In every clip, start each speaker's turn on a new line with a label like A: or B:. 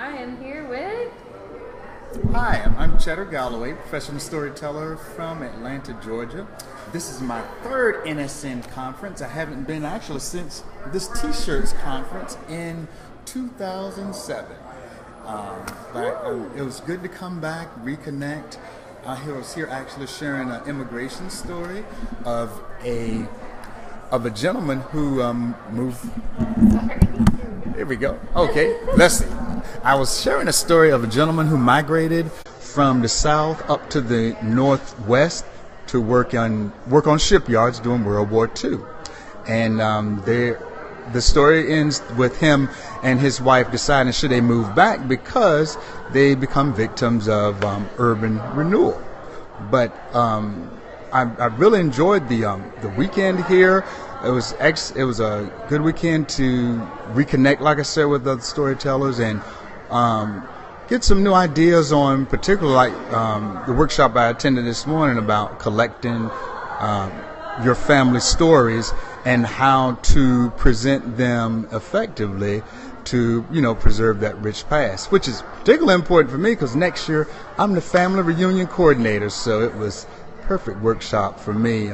A: I am here with...
B: Hi, I'm Chetter, Galloway, professional storyteller from Atlanta, Georgia. This is my third NSN conference. I haven't been actually since this T-shirts conference in 2007. It was good to come back, reconnect. I was here actually sharing an immigration story of a gentleman who moved. Here we go. Okay, let's see. I was sharing a story of a gentleman who migrated from the south up to the northwest to work on shipyards during World War II, and the story ends with him and his wife deciding should they move back because they become victims of urban renewal. But I really enjoyed the weekend here. It was a good weekend to reconnect, like I said, with other storytellers and get some new ideas on, particularly like the workshop I attended this morning about collecting your family stories and how to present them effectively to, preserve that rich past, which is particularly important for me because next year I'm the family reunion coordinator, so it was a perfect workshop for me.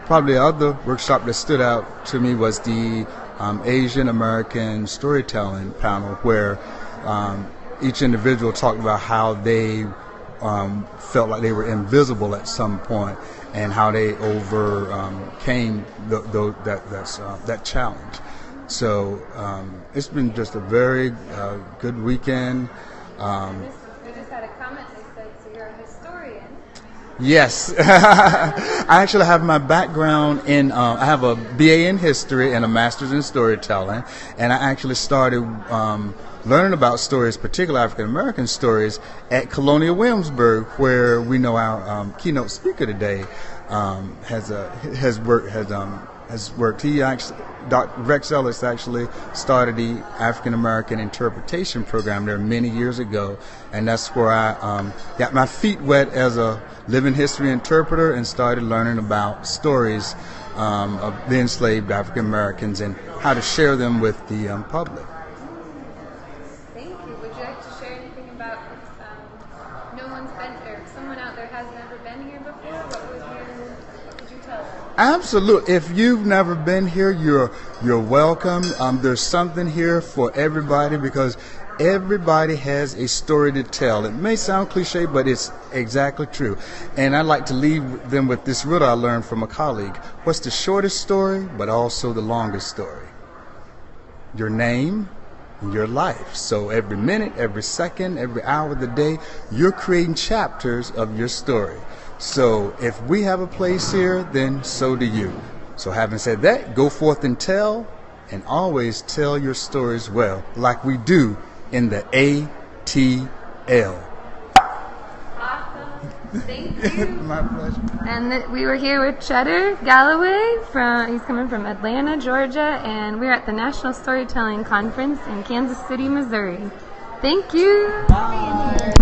B: Probably the other workshop that stood out to me was the Asian American storytelling panel, where each individual talked about how they felt like they were invisible at some point and how they overcame that challenge. So it's been just a very good weekend.
A: We just had a comment that said, so you're a historian.
B: Yes. I actually have my background in, I have a BA in history and a master's in storytelling, and I actually started learning about stories, particularly African American stories, at Colonial Williamsburg, where we know our keynote speaker today has worked. He actually, Dr. Rex Ellis actually started the African American interpretation program there many years ago, and that's where I got my feet wet as a living history interpreter and started learning about stories of the enslaved African Americans and how to share them with the public.
A: Thank you. Would you like to share anything about no one's been, or someone out there has never been here before? What would you tell them?
B: Absolutely. If you've never been here, you're welcome. There's something here for everybody because everybody has a story to tell. It may sound cliche, but it's exactly true. And I'd like to leave them with this riddle I learned from a colleague. What's the shortest story, but also the longest story? Your name and your life. So every minute, every second, every hour of the day, you're creating chapters of your story. So if we have a place here, then so do you. So having said that, go forth and tell, and always tell your stories well, like we do in the ATL.
A: Awesome. Thank you.
B: My pleasure.
A: And we were here with Chetter Galloway. He's coming from Atlanta, Georgia, and we're at the National Storytelling Conference in Kansas City, Missouri. Thank you.
B: Bye.